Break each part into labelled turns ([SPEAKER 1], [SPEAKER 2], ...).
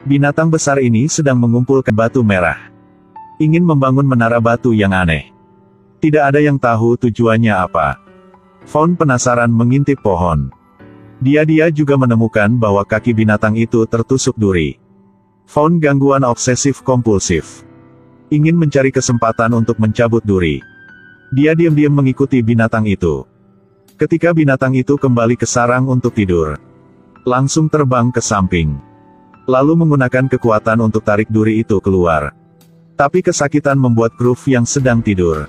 [SPEAKER 1] Binatang besar ini sedang mengumpulkan batu merah. Ingin membangun menara batu yang aneh. Tidak ada yang tahu tujuannya apa. Fawn penasaran mengintip pohon. Dia juga menemukan bahwa kaki binatang itu tertusuk duri. Fawn gangguan obsesif kompulsif. Ingin mencari kesempatan untuk mencabut duri. Dia diam-diam mengikuti binatang itu. Ketika binatang itu kembali ke sarang untuk tidur, langsung terbang ke samping. Lalu menggunakan kekuatan untuk tarik duri itu keluar. Tapi kesakitan membuat Groove yang sedang tidur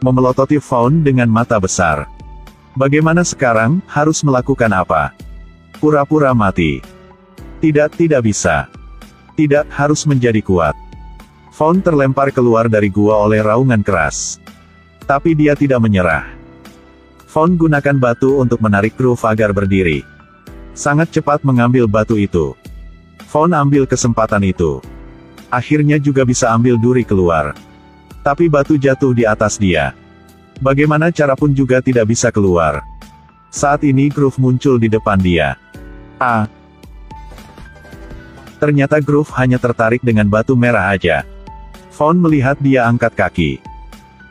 [SPEAKER 1] memelototi Fawn dengan mata besar. Bagaimana sekarang, harus melakukan apa? Pura-pura mati. Tidak bisa. Tidak, harus menjadi kuat. Fawn terlempar keluar dari gua oleh raungan keras. Tapi dia tidak menyerah. Fawn gunakan batu untuk menarik Groove agar berdiri. Sangat cepat mengambil batu itu. Fawn ambil kesempatan itu. Akhirnya juga bisa ambil duri keluar. Tapi batu jatuh di atas dia. Bagaimana cara pun juga tidak bisa keluar. Saat ini Groove muncul di depan dia. Ternyata Groove hanya tertarik dengan batu merah aja. Fawn melihat dia angkat kaki.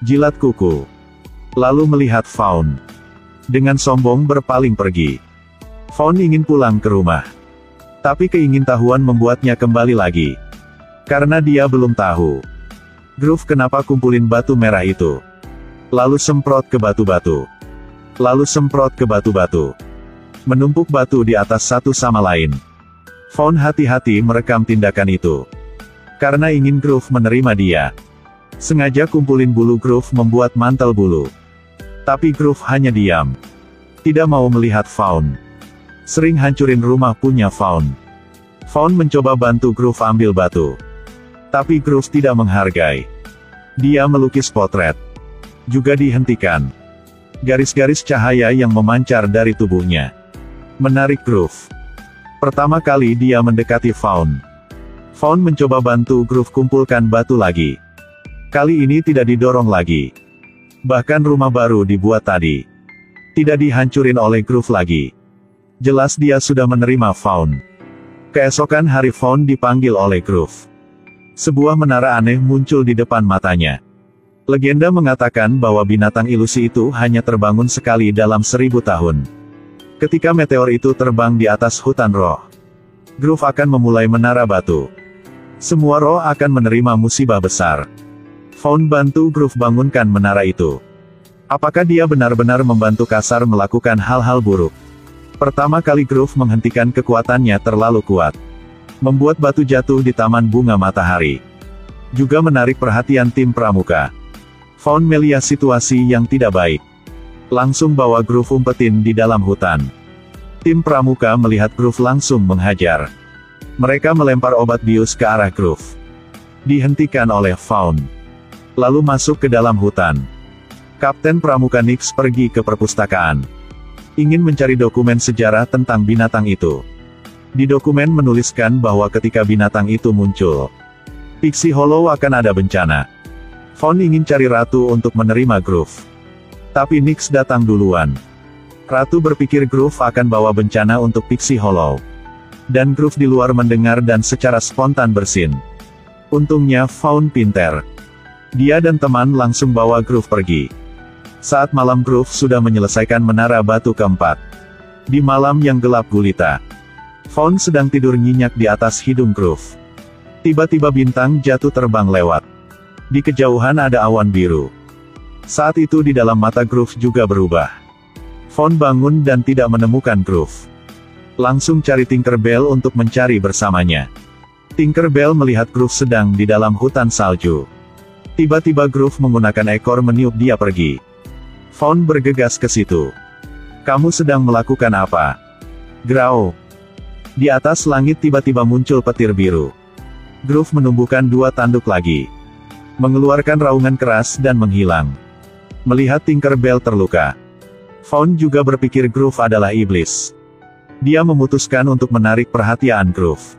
[SPEAKER 1] Jilat kuku. Lalu melihat Fawn. Dengan sombong berpaling pergi. Fawn ingin pulang ke rumah. Tapi keingintahuan membuatnya kembali lagi. Karena dia belum tahu. Groove kenapa kumpulin batu merah itu. Lalu semprot ke batu-batu. Lalu semprot ke batu-batu. Menumpuk batu di atas satu sama lain. Fawn hati-hati merekam tindakan itu. Karena ingin Groove menerima dia. Sengaja kumpulin bulu Groove membuat mantel bulu. Tapi Groove hanya diam. Tidak mau melihat Fawn. Sering hancurin rumah punya Fawn. Fawn mencoba bantu Groove ambil batu. Tapi Groove tidak menghargai. Dia melukis potret. Juga dihentikan. Garis-garis cahaya yang memancar dari tubuhnya menarik Groove. Pertama kali dia mendekati Fawn. Fawn mencoba bantu Groove kumpulkan batu lagi. Kali ini tidak didorong lagi. Bahkan rumah baru dibuat tadi tidak dihancurin oleh Groove lagi. Jelas dia sudah menerima Fawn. Keesokan hari Fawn dipanggil oleh Groove. Sebuah menara aneh muncul di depan matanya. Legenda mengatakan bahwa binatang ilusi itu hanya terbangun sekali dalam 1000 tahun. Ketika meteor itu terbang di atas hutan roh, Groove akan memulai menara batu. Semua roh akan menerima musibah besar. Fawn bantu Groove bangunkan menara itu. Apakah dia benar-benar membantu Kasar melakukan hal-hal buruk? Pertama kali Groove menghentikan kekuatannya terlalu kuat. Membuat batu jatuh di Taman Bunga Matahari. Juga menarik perhatian tim pramuka. Fawn melihat situasi yang tidak baik. Langsung bawa Groove umpetin di dalam hutan. Tim pramuka melihat Groove langsung menghajar. Mereka melempar obat bius ke arah Groove. Dihentikan oleh Fawn. Lalu masuk ke dalam hutan. Kapten pramuka Nix pergi ke perpustakaan. Ingin mencari dokumen sejarah tentang binatang itu. Di dokumen menuliskan bahwa ketika binatang itu muncul, Pixie Hollow akan ada bencana. Fawn ingin cari Ratu untuk menerima Groove. Tapi Nix datang duluan. Ratu berpikir Groove akan bawa bencana untuk Pixie Hollow. Dan Groove di luar mendengar dan secara spontan bersin. Untungnya Fawn pinter. Dia dan teman langsung bawa Groove pergi. Saat malam Groove sudah menyelesaikan menara batu keempat. Di malam yang gelap gulita, Fawn sedang tidur nyenyak di atas hidung Groove. Tiba-tiba bintang jatuh terbang lewat. Di kejauhan ada awan biru. Saat itu di dalam mata Groove juga berubah. Fawn bangun dan tidak menemukan Groove. Langsung cari Tinkerbell untuk mencari bersamanya. Tinkerbell melihat Groove sedang di dalam hutan salju. Tiba-tiba Groove menggunakan ekor meniup dia pergi. Fawn bergegas ke situ. Kamu sedang melakukan apa? Grau. Di atas langit tiba-tiba muncul petir biru. Groove menumbuhkan 2 tanduk lagi. Mengeluarkan raungan keras dan menghilang. Melihat Tinkerbell terluka, Fawn juga berpikir Groove adalah iblis. Dia memutuskan untuk menarik perhatian Groove.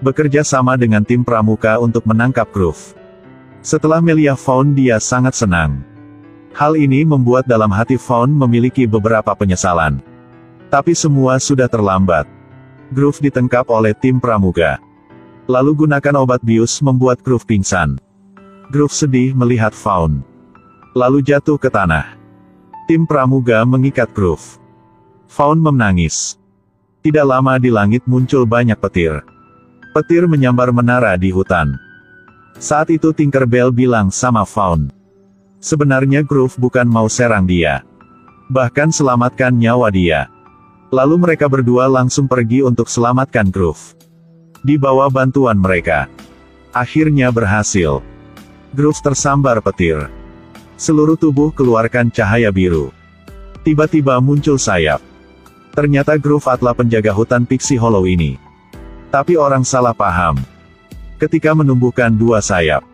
[SPEAKER 1] Bekerja sama dengan tim pramuka untuk menangkap Groove. Setelah melihat Fawn dia sangat senang. Hal ini membuat dalam hati Fawn memiliki beberapa penyesalan. Tapi semua sudah terlambat. Groove ditangkap oleh tim pramuka. Lalu gunakan obat bius membuat Groove pingsan. Groove sedih melihat Faun. Lalu jatuh ke tanah. Tim pramuga mengikat Groove. Faun menangis. Tidak lama di langit muncul banyak petir. Petir menyambar menara di hutan. Saat itu Tinkerbell bilang sama Faun. Sebenarnya Groove bukan mau serang dia. Bahkan selamatkan nyawa dia. Lalu mereka berdua langsung pergi untuk selamatkan Groove. Di bawah bantuan mereka. Akhirnya berhasil. Groove tersambar petir. Seluruh tubuh keluarkan cahaya biru. Tiba-tiba muncul sayap. Ternyata Groove adalah penjaga hutan Pixie Hollow ini. Tapi orang salah paham. Ketika menumbuhkan dua sayap.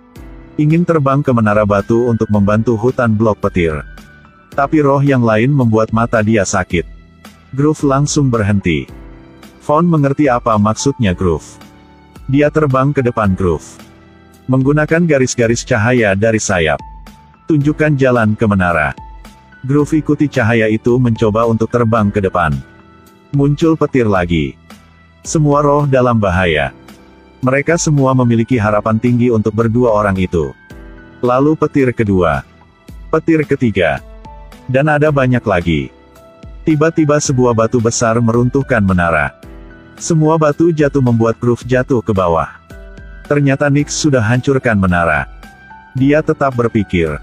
[SPEAKER 1] Ingin terbang ke menara batu untuk membantu hutan blok petir. Tapi roh yang lain membuat mata dia sakit. Groove langsung berhenti. Faun mengerti apa maksudnya Groove. Dia terbang ke depan Groove. Menggunakan garis-garis cahaya dari sayap. Tunjukkan jalan ke menara. Groove ikuti cahaya itu mencoba untuk terbang ke depan. Muncul petir lagi. Semua roh dalam bahaya. Mereka semua memiliki harapan tinggi untuk berdua orang itu. Lalu petir kedua. Petir ketiga. Dan ada banyak lagi. Tiba-tiba sebuah batu besar meruntuhkan menara. Semua batu jatuh membuat Groove jatuh ke bawah. Ternyata Nyx sudah hancurkan menara. Dia tetap berpikir.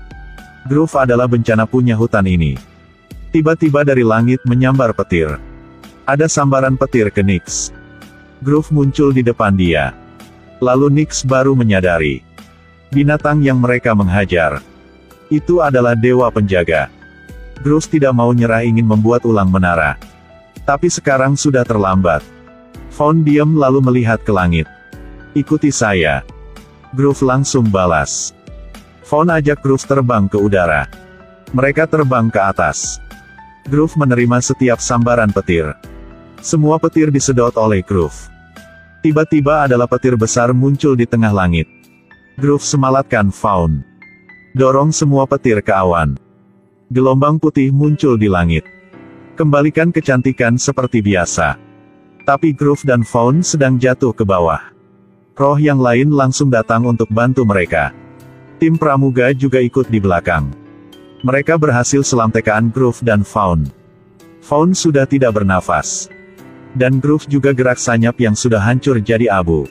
[SPEAKER 1] Groove adalah bencana punya hutan ini. Tiba-tiba dari langit menyambar petir. Ada sambaran petir ke Nyx. Groove muncul di depan dia. Lalu Nyx baru menyadari. Binatang yang mereka menghajar. Itu adalah dewa penjaga. Groove tidak mau nyerah ingin membuat ulang menara. Tapi sekarang sudah terlambat. Faun diam lalu melihat ke langit. Ikuti saya. Groove langsung balas. Faun ajak Groove terbang ke udara. Mereka terbang ke atas. Groove menerima setiap sambaran petir. Semua petir disedot oleh Groove. Tiba-tiba adalah petir besar muncul di tengah langit. Groove semalatkan Faun. Dorong semua petir ke awan. Gelombang putih muncul di langit. Kembalikan kecantikan seperti biasa. Tapi Groove dan Faun sedang jatuh ke bawah. Roh yang lain langsung datang untuk bantu mereka. Tim pramuga juga ikut di belakang. Mereka berhasil selamtekaan Groove dan Faun. Faun sudah tidak bernafas. Dan Groove juga gerak sayap yang sudah hancur jadi abu.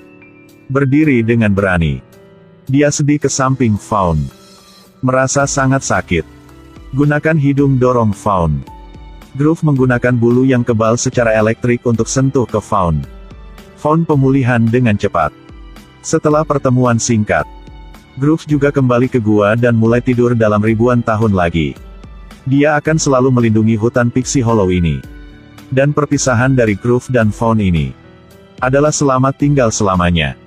[SPEAKER 1] Berdiri dengan berani. Dia sedih ke samping Faun. Merasa sangat sakit. Gunakan hidung dorong Faun. Groove menggunakan bulu yang kebal secara elektrik untuk sentuh ke Faun. Faun pemulihan dengan cepat. Setelah pertemuan singkat, Groove juga kembali ke gua dan mulai tidur dalam ribuan tahun lagi. Dia akan selalu melindungi hutan Pixie Hollow ini. Dan perpisahan dari Groove dan Faun ini adalah selamat tinggal selamanya.